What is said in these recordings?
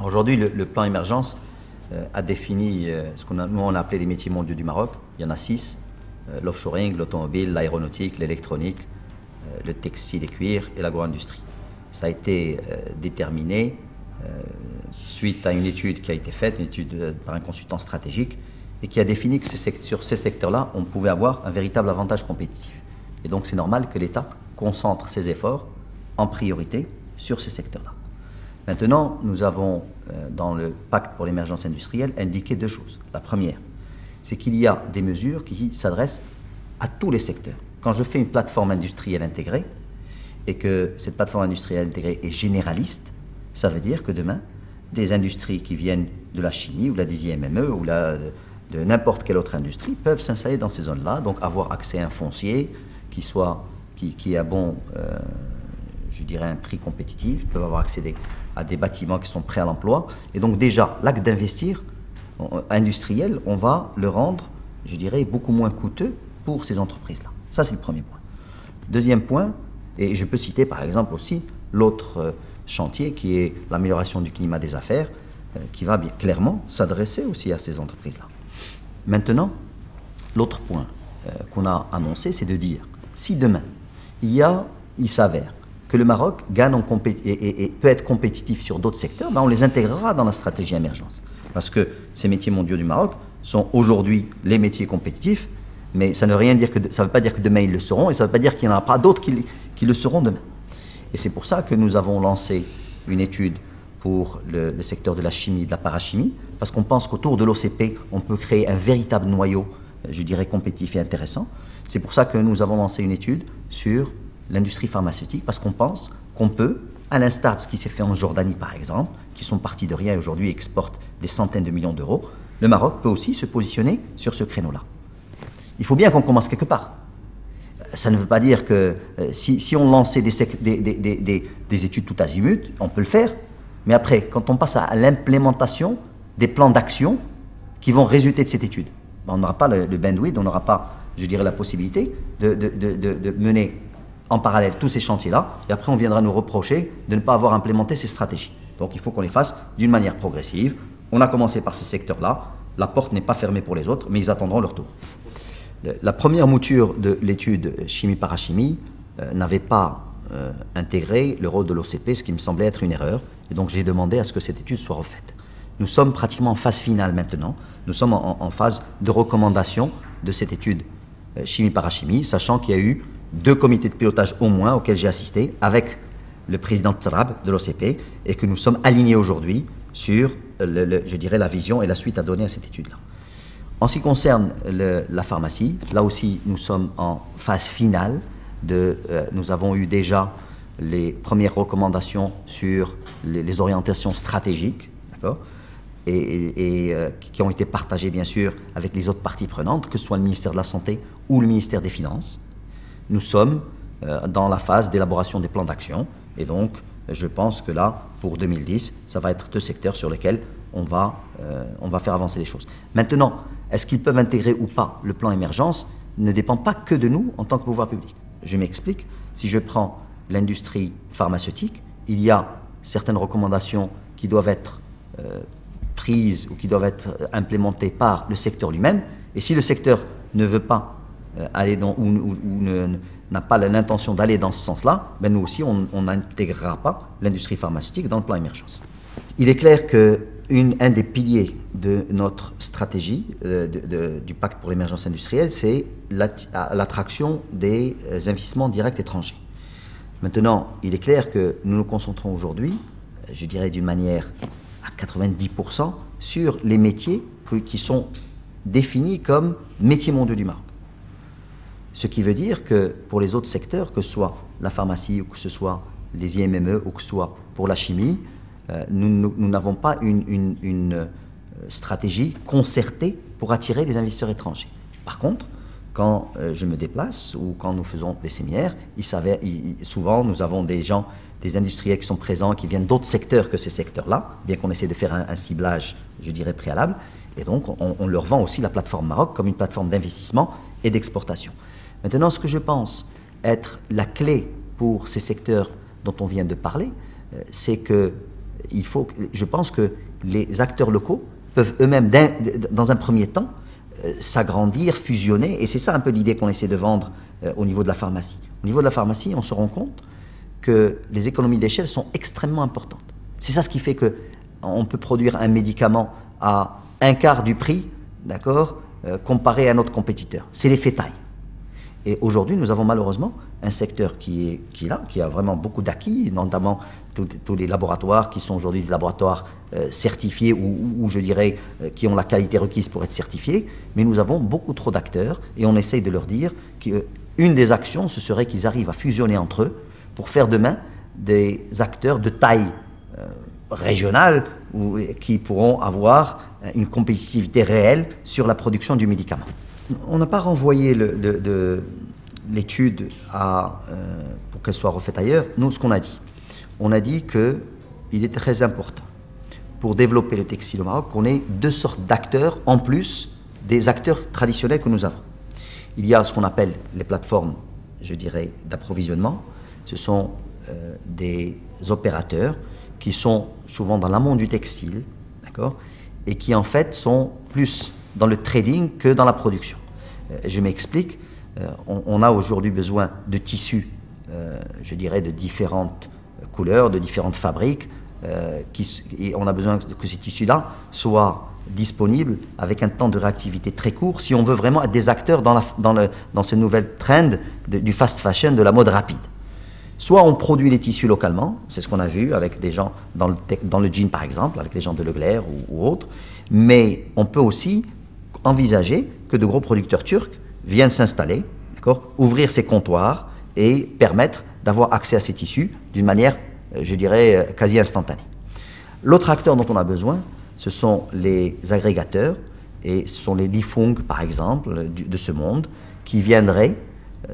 Aujourd'hui, le plan émergence a défini ce nous on a appelé les métiers mondiaux du Maroc. Il y en a 6, l'offshoring, l'automobile, l'aéronautique, l'électronique, le textile et cuir et l'agro-industrie. Ça a été déterminé suite à une étude qui a été faite, une étude par un consultant stratégique, et qui a défini que sur ces secteurs-là, on pouvait avoir un véritable avantage compétitif. Et donc c'est normal que l'État concentre ses efforts en priorité sur ces secteurs-là. Maintenant, nous avons, dans le pacte pour l'émergence industrielle, indiqué 2 choses. La première, c'est qu'il y a des mesures qui s'adressent à tous les secteurs. Quand je fais une plateforme industrielle intégrée, et que cette plateforme industrielle intégrée est généraliste, ça veut dire que demain, des industries qui viennent de la chimie, ou de la IMME, ou de n'importe quelle autre industrie, peuvent s'installer dans ces zones-là, donc avoir accès à un foncier qui a bon, je dirais, un prix compétitif, peuvent avoir accès à des bâtiments qui sont prêts à l'emploi. Et donc déjà, l'acte d'investir industriel, on va le rendre, je dirais, beaucoup moins coûteux pour ces entreprises-là. Ça, c'est le premier point. Deuxième point, et je peux citer par exemple aussi l'autre chantier qui est l'amélioration du climat des affaires, qui va bien clairement s'adresser aussi à ces entreprises-là. Maintenant, l'autre point qu'on a annoncé, c'est de dire, si demain, il s'avère que le Maroc gagne et peut être compétitif sur d'autres secteurs, ben on les intégrera dans la stratégie émergence. Parce que ces métiers mondiaux du Maroc sont aujourd'hui les métiers compétitifs, mais ça ne veut pas dire que demain ils le seront, et ça ne veut pas dire qu'il n'y en aura pas d'autres qui le seront demain. Et c'est pour ça que nous avons lancé une étude pour le secteur de la chimie et de la parachimie, parce qu'on pense qu'autour de l'OCP, on peut créer un véritable noyau, je dirais, compétitif et intéressant. C'est pour ça que nous avons lancé une étude sur l'industrie pharmaceutique, parce qu'on pense qu'on peut, à l'instar de ce qui s'est fait en Jordanie par exemple, qui sont partis de rien et aujourd'hui exportent des centaines de millions d'euros, le Maroc peut aussi se positionner sur ce créneau-là. Il faut bien qu'on commence quelque part. Ça ne veut pas dire que si on lançait des études tout azimut, on peut le faire, mais après, quand on passe à l'implémentation des plans d'action qui vont résulter de cette étude, ben on n'aura pas le bandwidth, on n'aura pas, je dirais, la possibilité de mener en parallèle tous ces chantiers-là, et après on viendra nous reprocher de ne pas avoir implémenté ces stratégies. Donc il faut qu'on les fasse d'une manière progressive. On a commencé par ces secteurs-là, la porte n'est pas fermée pour les autres, mais ils attendront leur tour. La première mouture de l'étude chimie-parachimie n'avait pas intégré le rôle de l'OCP, ce qui me semblait être une erreur, et donc j'ai demandé à ce que cette étude soit refaite. Nous sommes pratiquement en phase finale maintenant, nous sommes en phase de recommandation de cette étude chimie-parachimie, sachant qu'il y a eu 2 comités de pilotage au moins auxquels j'ai assisté avec le président Tsrab de l'OCP, et que nous sommes alignés aujourd'hui sur, je dirais, la vision et la suite à donner à cette étude-là. En ce qui concerne la pharmacie, là aussi nous sommes en phase finale. Nous avons eu déjà les premières recommandations sur les orientations stratégiques, d'accord, et qui ont été partagées bien sûr avec les autres parties prenantes, que ce soit le ministère de la Santé ou le ministère des Finances. Nous sommes dans la phase d'élaboration des plans d'action, et donc je pense que là, pour 2010, ça va être 2 secteurs sur lesquels on va faire avancer les choses. Maintenant, est-ce qu'ils peuvent intégrer ou pas le plan émergence ne dépend pas que de nous en tant que pouvoir public. Je m'explique. Si je prends l'industrie pharmaceutique, il y a certaines recommandations qui doivent être prises ou qui doivent être implémentées par le secteur lui-même, et si le secteur ne veut pas aller n'a pas l'intention d'aller dans ce sens-là, ben nous aussi on n'intégrera pas l'industrie pharmaceutique dans le plan émergence. Il est clair qu'un des piliers de notre stratégie du pacte pour l'émergence industrielle, c'est l'attraction des investissements directs étrangers. Maintenant, il est clair que nous nous concentrons aujourd'hui, je dirais d'une manière à 90%, sur les métiers qui sont définis comme métiers mondiaux du Maroc. Ce qui veut dire que pour les autres secteurs, que ce soit la pharmacie ou que ce soit les IMME ou que ce soit pour la chimie, nous n'avons pas une stratégie concertée pour attirer des investisseurs étrangers. Par contre, quand je me déplace ou quand nous faisons des séminaires, souvent nous avons des industriels qui sont présents, qui viennent d'autres secteurs que ces secteurs-là, bien qu'on essaie de faire un ciblage, je dirais, préalable, et donc on leur vend aussi la plateforme Maroc comme une plateforme d'investissement et d'exportation. Maintenant, ce que je pense être la clé pour ces secteurs dont on vient de parler, c'est que je pense que les acteurs locaux peuvent eux-mêmes, dans un premier temps, s'agrandir, fusionner, et c'est ça un peu l'idée qu'on essaie de vendre au niveau de la pharmacie. Au niveau de la pharmacie, on se rend compte que les économies d'échelle sont extrêmement importantes. C'est ça ce qui fait qu'on peut produire un médicament à un quart du prix, d'accord, comparé à notre compétiteur. C'est l'effet taille. Et aujourd'hui, nous avons malheureusement un secteur qui est là, qui a vraiment beaucoup d'acquis, notamment tous les laboratoires qui sont aujourd'hui des laboratoires certifiés ou je dirais qui ont la qualité requise pour être certifiés. Mais nous avons beaucoup trop d'acteurs et on essaye de leur dire qu'une des actions, ce serait qu'ils arrivent à fusionner entre eux pour faire demain des acteurs de taille régionale qui pourront avoir une compétitivité réelle sur la production du médicament. On n'a pas renvoyé l'étude pour qu'elle soit refaite ailleurs. Nous, ce qu'on a dit, on a dit qu'il est très important pour développer le textile au Maroc qu'on ait deux sortes d'acteurs en plus des acteurs traditionnels que nous avons. Il y a ce qu'on appelle les plateformes, je dirais, d'approvisionnement. Ce sont des opérateurs qui sont souvent dans l'amont du textile, d'accord, et qui en fait sont plus dans le trading que dans la production. Je m'explique, on a aujourd'hui besoin de tissus, je dirais, de différentes couleurs, de différentes fabriques, et on a besoin que ces tissus-là soient disponibles avec un temps de réactivité très court si on veut vraiment être des acteurs dans ce nouvel trend du fast fashion, de la mode rapide. Soit on produit les tissus localement, c'est ce qu'on a vu avec des gens dans le jean par exemple, avec les gens de Leclerc ou autres, mais on peut aussi envisager que de gros producteurs turcs viennent s'installer, ouvrir ces comptoirs et permettre d'avoir accès à ces tissus d'une manière, je dirais, quasi instantanée. L'autre acteur dont on a besoin, ce sont les agrégateurs, et ce sont les Lifung par exemple de ce monde, qui viendraient,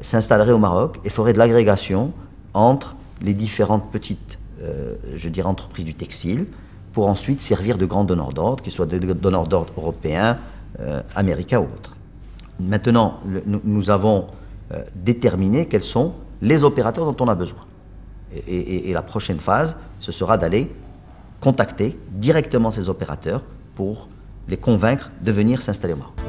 s'installeraient au Maroc et feraient de l'agrégation entre les différentes petites, je dirais, entreprises du textile, pour ensuite servir de grands donneurs d'ordre, qu'ils soient des donneurs d'ordre européens, américains ou autres. Maintenant, nous avons déterminé quels sont les opérateurs dont on a besoin. Et la prochaine phase, ce sera d'aller contacter directement ces opérateurs pour les convaincre de venir s'installer au Maroc.